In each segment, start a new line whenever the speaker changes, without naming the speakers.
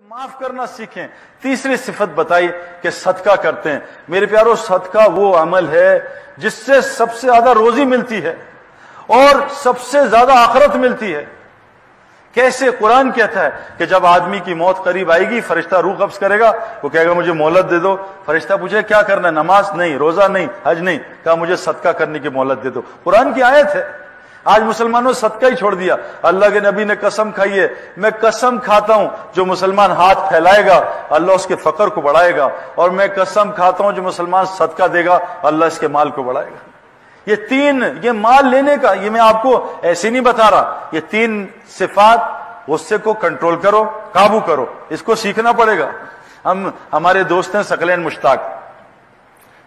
معاف کرنا سیکھیں. تیسری صفت بتائی کہ صدقہ کرتے ہیں. میرے پیارو صدقہ وہ عمل ہے جس سے سب سے زیادہ روزی ملتی ہے اور سب سے زیادہ آخرت ملتی ہے. کیسے؟ قرآن کہتا ہے کہ جب آدمی کی موت قریب آئے گی فرشتہ روح قبض کرے گا, وہ کہے گا مجھے مہلت دے دو. فرشتہ پوچھے کیا کرنا ہے؟ نماز نہیں, روزہ نہیں, حج نہیں. کہا مجھے صدقہ کرنے کی مہلت دے دو. قرآن کی آیت ہے. آج مسلمانوں صدقہ ہی چھوڑ دیا. اللہ کے نبی نے قسم کھائی ہے, میں قسم کھاتا ہوں جو مسلمان ہاتھ پھیلائے گا اللہ اس کے فقر کو بڑھائے گا, اور میں قسم کھاتا ہوں جو مسلمان صدقہ دے گا اللہ اس کے مال کو بڑھائے گا. یہ تین, یہ مال لینے کا, یہ میں آپ کو ایسے نہیں بتا رہا, یہ تین صفات, غصے کو کنٹرول کرو, قابو کرو, اس کو سیکھنا پڑے گا. ہمارے دوست ہیں ثقلین مشتاق,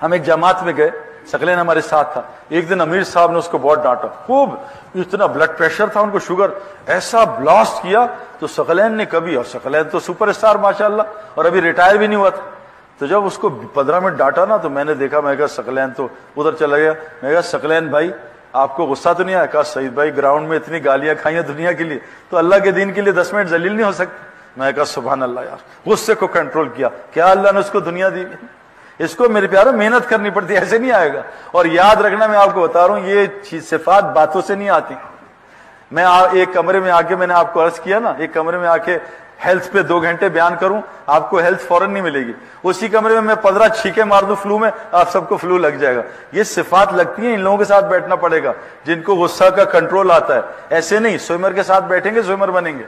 ہم ایک جماعت میں گئے, ثقلین ہمارے ساتھ تھا. ایک دن امیر صاحب نے اس کو بہت ڈانٹا, خوب, اتنا بلڈ پریشر تھا ان کو, شوگر, ایسا بلاسٹ کیا. تو ثقلین نے کبھی, اور ثقلین تو سپر اسٹار ماشاءاللہ, اور ابھی ریٹائر بھی نہیں ہوا تھا. تو جب اس کو 15 منٹ ڈانٹا نا تو میں نے دیکھا, میں کہا ثقلین تو ادھر چلا گیا. میں کہا ثقلین بھائی آپ کو غصہ تو نہیں آیا؟ کہا سعید بھائی گراؤنڈ میں اتنی گالیاں کھائیں دنیا کے لیے تو اللہ کے دین کے لیے 10 منٹ ذلیل نہیں ہو سکتے. میں کہا سبحان اللہ یار, غصے کو کنٹرول کیا. کیا اللہ نے اس کو دنیا دی؟ اس کو میرے پیاروں محنت کرنی پڑتی, ایسے نہیں آئے گا. اور یاد رکھنا, میں آپ کو بتا رہا ہوں یہ صفات باتوں سے نہیں آتی. میں ایک کمرے میں آ کے, میں نے آپ کو عرض کیا نا, ایک کمرے میں آ کے ہیلتھ پہ 2 گھنٹے بیان کروں, آپ کو ہیلتھ فوراً نہیں ملے گی. اسی کمرے میں 15 چھینکے مار دوں فلو میں, آپ سب کو فلو لگ جائے گا. یہ صفات لگتی ہیں, ان لوگوں کے ساتھ بیٹھنا پڑے گا جن کو غصہ کا کنٹرول آتا ہے. ایسے نہیں سوئمر کے ساتھ بیٹھیں گے سوئمر بنیں گے,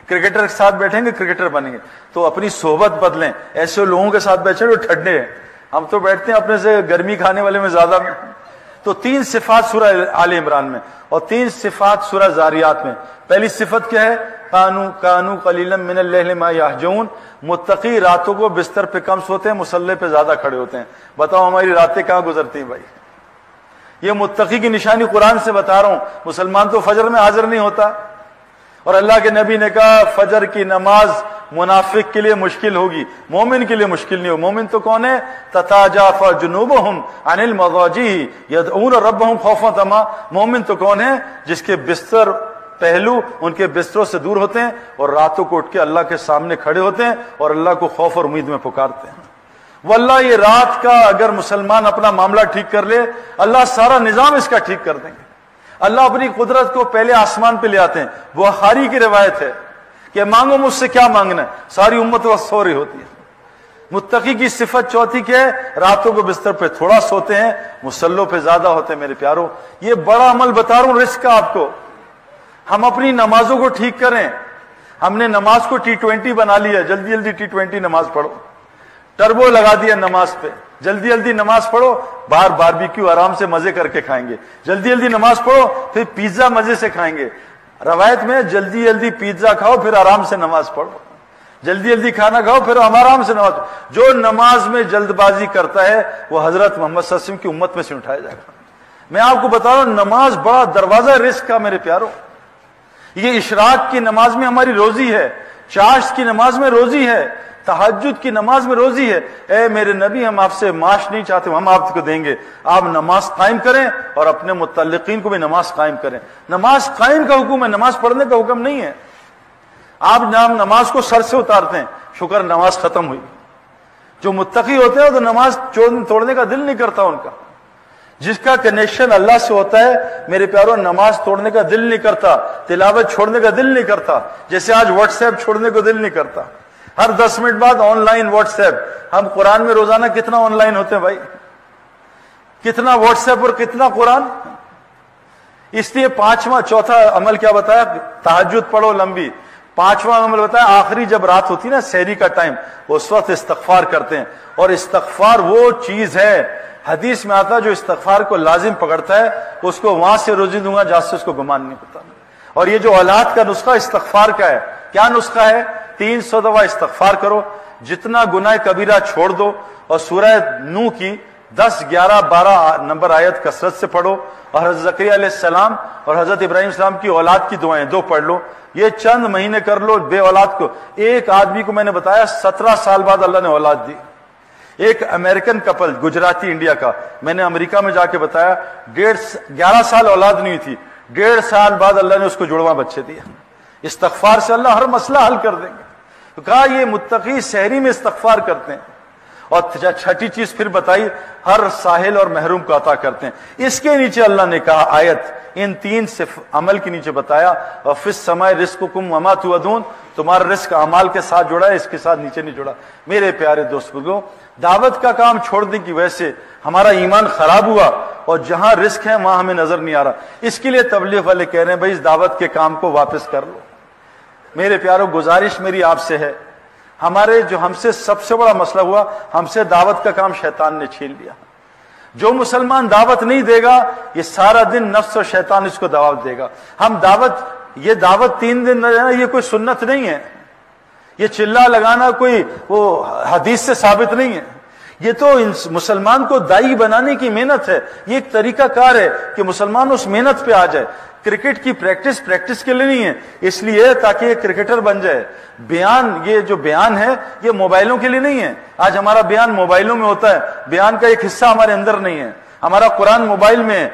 کرکٹر کے ساتھ بیٹھیں گے کرکٹر بنیں گے. تو اپنی صحبت بدلیں, ایسے لوگوں کے ساتھ بیٹھیں جو ٹھنڈے ہیں. ہم تو بیٹھتے ہیں اپنے سے گرمی کھانے والے میں زیادہ میں. تو 3 صفات سورہ آل عمران میں اور 3 صفات سورہ زاریات میں. پہلی صفت کیا ہے؟ کانو قلیلا من اللیل ما یہجعون, متقی راتوں کو بستر پہ کم سوتے ہیں, مصلی پہ زیادہ کھڑے ہوتے ہیں. بتاؤ ہماری راتیں کہاں گزرتی ہیں بھائی؟ یہ متقی کی نشانی قرآن سے بتا رہا ہوں. مسلمان تو فجر میں حاضر نہیں ہوتا, اور اللہ کے نبی نے کہا فجر کی نماز منافق کے لیے مشکل ہوگی, مومن کے لیے مشکل نہیں ہو. مومن تو کون ہے؟ تتاجافا جنوبہم عن المضاجع یدعون ربہم خوفا وطمعا. مومن تو کون ہے؟ جس کے بستر پہلو ان کے بستروں سے دور ہوتے ہیں اور راتوں کو اٹھ کے اللہ کے سامنے کھڑے ہوتے ہیں اور اللہ کو خوف اور امید میں پکارتے ہیں. واللہ یہ رات کا اگر مسلمان اپنا معاملہ ٹھیک کر لے, اللہ سارا نظام اس کا ٹھیک کر دیں گے. اللہ اپنی قدرت کو پہلے آسمان پہ لے آتے ہیں. بخاری کی روایت ہے کہ مانگو مجھ سے کیا مانگنا ہے, ساری امت وقت سو رہی ہوتی ہے. متقی کی صفت چوتھی کیا ہے؟ راتوں کو بستر پہ تھوڑا سوتے ہیں, مصلوں پہ زیادہ ہوتے ہیں. میرے پیاروں یہ بڑا عمل بتا رہا ہوں, رزق کا آپ کو. ہم اپنی نمازوں کو ٹھیک کریں. ہم نے نماز کو T20 بنا لیا, جلدی جلدی T20 نماز پڑھو, ٹربو لگا دیا نماز پہ, جلدی جلدی نماز پڑھو. باہر باربیکیو آرام سے مزے کر کے کھائیں گے, جلدی جلدی نماز پڑھو, پھر پیزا مزے سے کھائیں گے. روایت میں جلدی جلدی پیزا کھاؤ پھر آرام سے نماز پڑھو, جلدی جلدی کھانا کھاؤ پھر آرام سے نماز. جو نماز میں جلد بازی کرتا ہے وہ حضرت محمد صلی اللہ علیہ وسلم کی امت میں سے اٹھایا جائے گا. میں آپ کو بتا رہا ہوں نماز بڑا دروازہ رزق کا. میرے پیاروں یہ اشراق کی نماز میں ہماری روزی ہے, چاشت کی نماز میں روزی ہے, تہجد کی نماز میں روزی ہے. اے میرے نبی ہم آپ سے معاش نہیں چاہتے, ہم آپ کو دیں گے. آپ نماز قائم کریں اور اپنے متعلقین کو بھی نماز قائم کریں. نماز قائم کا حکم ہے, نماز پڑھنے کا حکم نہیں ہے. آپ نماز کو سر سے اتارتے ہیں, شکر نماز ختم ہوئی. جو متقی ہوتے ہیں تو نماز توڑنے کا دل نہیں کرتا ان کا. جس کا کنیکشن اللہ سے ہوتا ہے میرے پیاروں, نماز توڑنے کا دل نہیں کرتا, تلاوت چھوڑنے کا دل نہیں کرتا. جیسے آج واٹس ایپ چھوڑنے کو دل نہیں کرتا, ہر 10 منٹ بعد آن لائن واٹس ایپ. ہم قرآن میں روزانہ کتنا آن لائن ہوتے ہیں بھائی, کتنا واٹس ایپ اور کتنا قرآن. اس لیے چوتھا عمل کیا بتایا؟ تہجد پڑھو لمبی. 5واں عمل بتایا آخری جب رات ہوتی نا سحری کا ٹائم, اس وقت استغفار کرتے ہیں. اور استغفار وہ چیز ہے, حدیث میں آتا جو استغفار کو لازم پکڑتا ہے اس کو وہاں سے روزی دوں گا جہاں سے اس کو گمان نہیں ہوتا. اور یہ جو اولاد کا نسخہ استغفار کا ہے, کیا نسخہ ہے؟ 300 دفعہ استغفار کرو, جتنا گناہ کبیرہ چھوڑ دو, اور سورہ نوح کی 10, 11, 12 نمبر آیت کثرت سے پڑھو, اور حضرت زکریا علیہ السلام اور حضرت ابراہیم السلام کی اولاد کی دعائیں 2 پڑھ لو. یہ چند مہینے کر لو بے اولاد کو. ایک آدمی کو میں نے بتایا 17 سال بعد اللہ نے اولاد دی. ایک امریکن کپل گجراتی انڈیا کا, میں نے امریکہ میں جا کے بتایا 11 سال اولاد نہیں تھی, 1.5 سال بعد اللہ نے اس کو جڑواں بچے دیا. استغفار سے اللہ ہر مسئلہ حل کر دیں گے. تو کہا یہ متقی سحری میں استغفار کرتے ہیں. اور چھٹی چیز پھر بتائی ہر ساحل اور محروم کو عطا کرتے ہیں. اس کے نیچے اللہ نے کہا آیت ان تین عمل کے نیچے بتایا وَفِي السَّمَاءِ رِزْقُكُمْ وَمَا تُوعَدُونَ, تمہارا رزق اعمال کے ساتھ جڑا ہے, اس کے ساتھ نیچے نہیں جڑا. میرے پیارے دوست بزرگوں, دعوت کا کام چھوڑنے کی وجہ سے ہمارا ایمان خراب ہوا اور جہاں رزق ہے وہاں ہمیں نظر نہیں آ رہا. اس کے لیے تبلیغ والے کہہ رہے ہیں بھائی اس دعوت کے کام کو واپس کر لو. میرے پیاروں, گزارش میری آپ سے ہے, ہمارے جو ہم سے سب سے بڑا مسئلہ ہوا, ہم سے دعوت کا کام شیطان نے چھین لیا. جو مسلمان دعوت نہیں دے گا یہ سارا دن نفس اور شیطان اس کو دعوت دے گا. ہم یہ دعوت 3 دن نہ دینا, یہ کوئی سنت نہیں ہے, یہ چلا لگانا کوئی وہ حدیث سے ثابت نہیں ہے. یہ تو مسلمان کو دائی بنانے کی محنت ہے. یہ ایک طریقہ کار ہے کہ مسلمان اس محنت پہ آ جائے. کرکٹ کی پریکٹس کے لیے نہیں ہے, اس لیے تاکہ یہ کرکٹر بن جائے. یہ جو بیان ہے یہ موبائلوں کے لیے نہیں ہے. آج ہمارا بیان موبائلوں میں ہوتا ہے, بیان کا ایک حصہ ہمارے اندر نہیں ہے. ہمارا قرآن موبائل میں,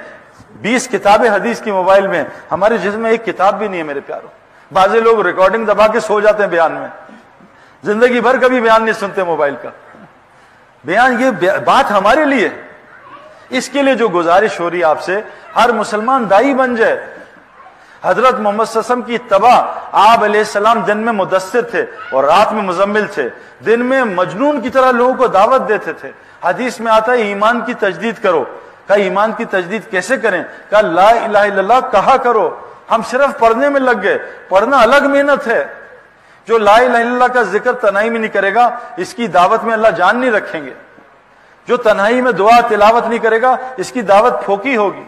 20 کتابیں حدیث کی موبائل میں, ہمارے جسم میں ایک کتاب بھی نہیں ہے. میرے پیاروں, بعض لوگ ریکارڈنگ دبا کے سو جاتے ہیں بیان میں, زندگی بھر کبھی بیان نہیں سنتے موبائل کا. بیان یہ بات ہمارے لیے, اس کے لیے جو گزارش ہو رہی ہے آپ سے, ہر مسلمان دائی بن جائے. حضرت محمد صلی اللہ علیہ وسلم کی اتباع, آپ علیہ السلام دن میں مدثر تھے اور رات میں مزمل تھے. دن میں مجنون کی طرح لوگوں کو دعوت دیتے تھے. حدیث میں آتا ہے ایمان کی تجدید کرو. کہا ایمان کی تجدید کیسے کریں؟ کہا لا الہ الا اللہ کہا کرو. ہم صرف پڑھنے میں لگ گئے. پڑھنا الگ محنت ہے. جو لا الہ الا اللہ کا ذکر تنہائی میں نہیں کرے گا اس کی دعوت میں اللہ جان نہیں رکھیں گے. جو تنہائی میں دعا تلاوت نہیں کرے گا اس کی دعوت پھوکی ہوگی.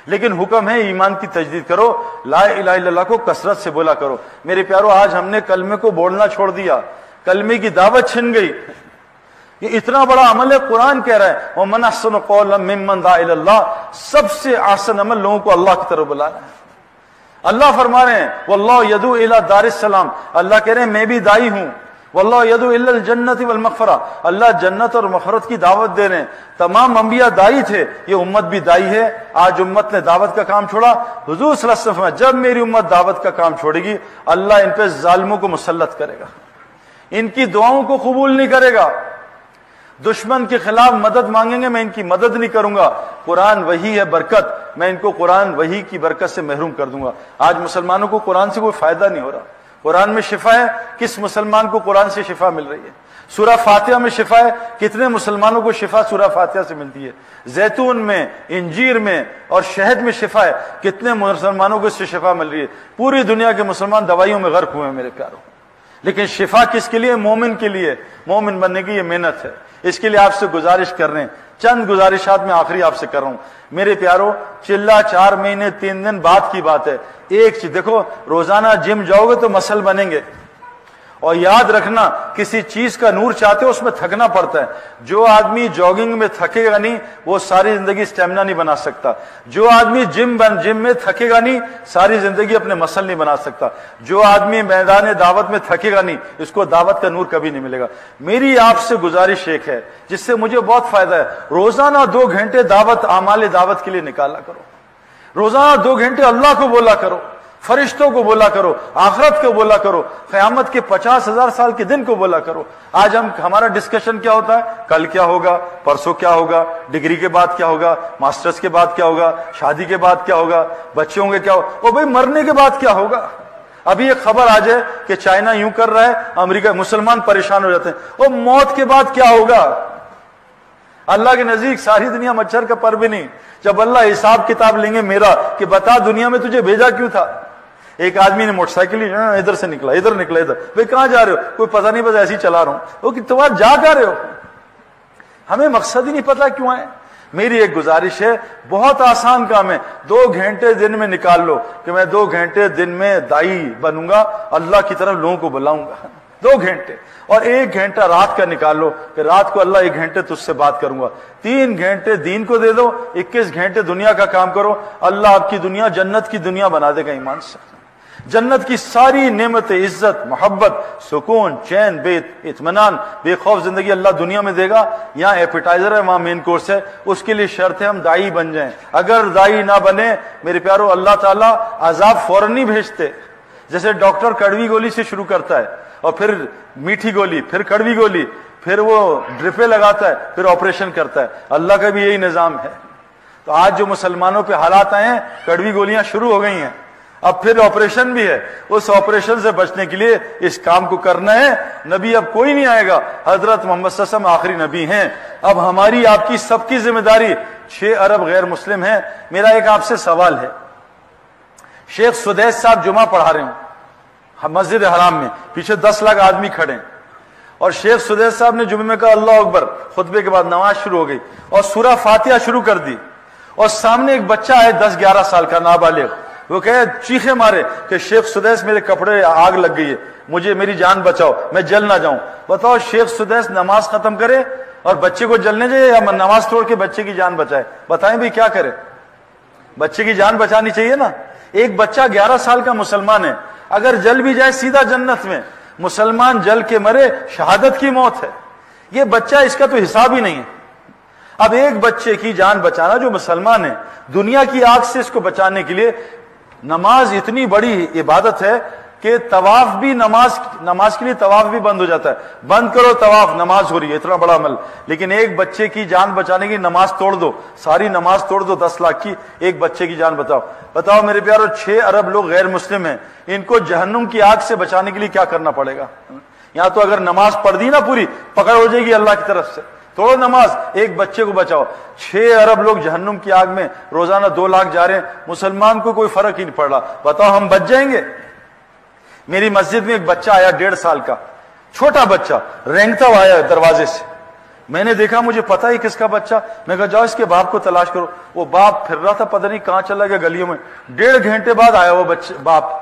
لیکن حکم ہے ایمان کی تجدید کرو, لا الہ الا اللہ کو کثرت سے بولا کرو. میرے پیارو, آج ہم نے کلمے کو بولنا چھوڑ دیا, کلمے کی دعوت چھن گئی. یہ اتنا بڑا عمل ہے. قرآن کہہ رہا ہے وَمَنْ أَحْسَنُ قَوْلًا مِّمَّنْ دَعَا إِلَى اللَّهِ, سب سے آسان عمل لوگوں کو اللہ کی طرف بلانا ہے. اللہ فرما رہے ہیں وَاللَّهُ يَدْعُو إِلَى دَارِ السَّلَامِ, اللہ کہہ رہے ہیں میں بھی دائی ہوں. وَاللَّهُ يَدْعُو إِلَى الْجَنَّةِ وَالْمَغْفِرَةِ, اللہ جنت اور مغفرت کی دعوت دے رہے ہیں. تمام انبیاء دائی تھے, یہ امت بھی دائی ہے. آج امت نے دعوت کا کام چھوڑا. حضور صلی اللہ علیہ وسلم فرمایا جب میری امت دعوت کا کام چھوڑے گی اللہ ان پہ ظالموں کو مسلط کرے گا, ان کی دعاؤں کو قبول نہیں کرے گا. دشمن کے خلاف مدد مانگیں گے, میں ان کی مدد نہیں کروں گا. قرآن وحی ہے برکت, میں ان کو قرآن وحی کی برکت سے محروم کر دوں گا. آج مسلمانوں کو قرآن سے کوئی فائدہ نہیں ہو رہا. قرآن میں شفا ہے, کس مسلمان کو قرآن سے شفا مل رہی ہے؟ سورہ فاتحہ میں شفا ہے, کتنے مسلمانوں کو شفا سورہ فاتحہ سے ملتی ہے؟ زیتون میں, انجیر میں اور شہد میں شفا ہے, کتنے مسلمانوں کو اس سے شفا مل رہی ہے؟ پوری دنیا کے مسلمان دوائیوں میں غرق ہوئے ہیں میرے پیاروں. لیکن شفا کس کے لیے؟ مومن کے لیے. مومن بننے کی یہ محنت ہے. اس کے لیے آپ سے گزارش کر رہے ہیں, چند گزارشات میں آخری آپ سے کر رہا ہوں. میرے پیارو, چلا 4 مہینے 3 دن بعد کی بات ہے. ایک چیز دیکھو, روزانہ جم جاؤ گے تو مسل بنیں گے, اور یاد رکھنا کسی چیز کا نور چاہتے ہو اس میں تھکنا پڑتا ہے. جو آدمی جاگنگ میں تھکے گا نہیں وہ ساری زندگی اسٹیمنا نہیں بنا سکتا. جو آدمی جم میں تھکے گا نہیں ساری زندگی اپنے مسل نہیں بنا سکتا. جو آدمی میدان دعوت میں تھکے گا نہیں اس کو دعوت کا نور کبھی نہیں ملے گا. میری آپ سے گزارش ایک ہے جس سے مجھے بہت فائدہ ہے, روزانہ 2 گھنٹے دعوت اعمال دعوت کے لیے نکالا کرو. روزانہ 2 گھنٹے اللہ کو بولا کرو, فرشتوں کو بولا کرو, آخرت کو بولا کرو, قیامت کے 50,000 سال کے دن کو بولا کرو. آج ہمارا ڈسکشن کیا ہوتا ہے؟ کل کیا ہوگا, پرسوں کیا ہوگا, ڈگری کے بعد کیا ہوگا, ماسٹرز کے بعد کیا ہوگا, شادی کے بعد کیا ہوگا, بچے ہوں گے کیا ہوگا, اور بھائی مرنے کے بعد کیا ہوگا. ابھی ایک خبر آ جائے کہ چائنا یوں کر رہا ہے, امریکہ, مسلمان پریشان ہو جاتے ہیں, اور موت کے بعد کیا ہوگا. اللہ کے نزدیک ساری دنیا مچھر کا پر بھی نہیں. جب اللہ حساب کتاب لیں گے میرا کہ بتا دنیا میں تجھے بھیجا کیوں تھا. ایک آدمی نے موٹر سائیکل ادھر سے نکلا, ادھر نکلا, ادھر, بھائی کہاں جا رہے ہو؟ کوئی پتہ نہیں, بس ایسے ہی چلا رہا ہوں. وہ کہ تمہارا جا کر رہے ہو, ہمیں مقصد ہی نہیں پتا کیوں آئے. میری ایک گزارش ہے, بہت آسان کام ہے, 2 گھنٹے دن میں نکال لو کہ میں 2 گھنٹے دن میں دائی بنوں گا, اللہ کی طرف لوگوں کو بلاؤں گا. 2 گھنٹے, اور 1 گھنٹہ رات کا نکال لو کہ رات کو اللہ 1 گھنٹے تجھ سے بات کروں گا. 3 گھنٹے دین کو دے دو, 21 گھنٹے دنیا کا کام کرو. اللہ آپ کی دنیا جنت کی دنیا بنا دے گا. ایمان سے جنت کی ساری نعمتیں, عزت, محبت, سکون, چین, بے اطمینان, بے خوف زندگی اللہ دنیا میں دے گا. یہاں ایپیٹائزر ہے, وہاں مین کورس ہے. اس کے لیے شرط ہے ہم دائی بن جائیں. اگر دائی نہ بنے میرے پیارو, اللہ تعالیٰ عذاب فوراً نہیں بھیجتے. جیسے ڈاکٹر کڑوی گولی سے شروع کرتا ہے اور پھر میٹھی گولی، پھر کڑوی گولی، پھر وہ ڈرپیں لگاتا ہے، پھر آپریشن کرتا ہے، اللہ کا بھی یہی نظام ہے۔ تو آج جو مسلمانوں پہ حالات آئے ہیں، کڑوی گولیاں شروع ہو گئی ہیں، اب پھر آپریشن بھی ہے، اس آپریشن سے بچنے کے لیے اس کام کو کرنا ہے۔ نبی اب کوئی نہیں آئے گا، حضرت محمد صلی اللہ علیہ وسلم آخری نبی ہیں۔ اب ہماری آپ کی سب کی ذمہ داری، 6 ارب غیر مسلم ہیں۔ میرا ایک آپ سے سوال ہے، شیخ سدیس صاحب جمعہ پڑھا رہے ہوں مسجد حرام میں، پیچھے 10 لاکھ آدمی کھڑے ہیں، اور شیخ سدیس صاحب نے جمعے میں کہا اللہ اکبر، خطبے کے بعد نماز شروع ہو گئی اور سورہ فاتحہ شروع کر دی، اور سامنے ایک بچہ ہے 10-11 سال کا نابالغ، وہ کہے چیخے مارے کہ شیخ سدیس میرے کپڑے آگ لگ گئی ہے، مجھے میری جان بچاؤ، میں جل نہ جاؤں۔ بتاؤ شیخ سدیس نماز ختم کرے اور بچے کو جلنے دے یا نماز توڑ کے بچے کی جان بچائے؟ بتائیں بھی کیا کرے؟ بچے کی جان بچانی چاہیے نا۔ ایک بچہ 11 سال کا مسلمان ہے، اگر جل بھی جائے سیدھا جنت میں، مسلمان جل کے مرے شہادت کی موت ہے۔ یہ بچہ اس کا تو حساب ہی نہیں ہے۔ اب ایک بچے کی جان بچانا جو مسلمان ہے، دنیا کی آگ سے اس کو بچانے کے لیے نماز اتنی بڑی عبادت ہے کہ طواف بھی نماز کے لیے طواف بھی بند ہو جاتا ہے، بند کرو طواف، نماز ہو رہی ہے، اتنا بڑا عمل۔ لیکن ایک بچے کی جان بچانے کی نماز توڑ دو، ساری نماز توڑ دو 10 لاکھ کی، ایک بچے کی جان بتاؤ میرے پیارو، 6 ارب لوگ غیر مسلم ہیں، ان کو جہنم کی آگ سے بچانے کے لیے کیا کرنا پڑے گا؟ یہاں تو اگر نماز پڑھ دی نا پوری، پکڑ ہو جائے گی اللہ کی طرف سے، توڑو نماز، ایک بچے کو بچاؤ۔ 6 ارب لوگ جہنم کی آگ میں روزانہ 2 لاکھ جا رہے ہیں، مسلمان کو کوئی فرق ہی نہیں پڑ رہا، بتاؤ ہم بچ جائیں گے؟ میری مسجد میں ایک بچہ آیا 1.5 سال کا، چھوٹا بچہ، رینگتا ہوا آیا دروازے سے، میں نے دیکھا، مجھے پتا ہی کس کا بچہ، میں کہا جاؤ اس کے باپ کو تلاش کرو۔ وہ باپ پھر رہا تھا، پتہ نہیں کہاں چلا گیا گلیوں میں، 1.5 گھنٹے بعد آیا وہ باپ،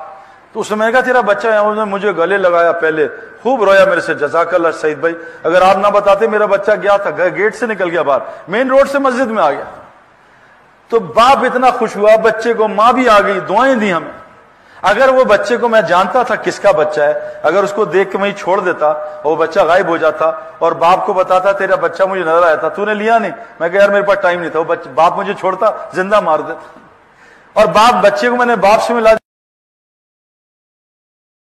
تو اس نے میں نے کہا تیرا بچہ ہے؟ انہوں نے مجھے گلے لگایا، پہلے خوب رویا میرے سے، جزاک اللہ سعید بھائی، اگر آپ نہ بتاتے میرا بچہ گیا تھا، گیٹ سے نکل گیا باہر، مین روڈ سے مسجد میں آ گیا۔ تو باپ اتنا خوش ہوا بچے کو، ماں بھی آ گئی، دعائیں دی ہمیں۔ اگر وہ بچے کو میں جانتا تھا کس کا بچہ ہے، اگر اس کو دیکھ کے میں چھوڑ دیتا اور وہ بچہ غائب ہو جاتا اور باپ کو بتاتا تیرا بچہ مجھے نظر آیا تھا، تو نے لیا نہیں، میں کہا یار میرے پاس ٹائم نہیں تھا، وہ باپ مجھے چھوڑتا زندہ مار دیتا، اور باپ بچے کو میں نے باپ سے ملا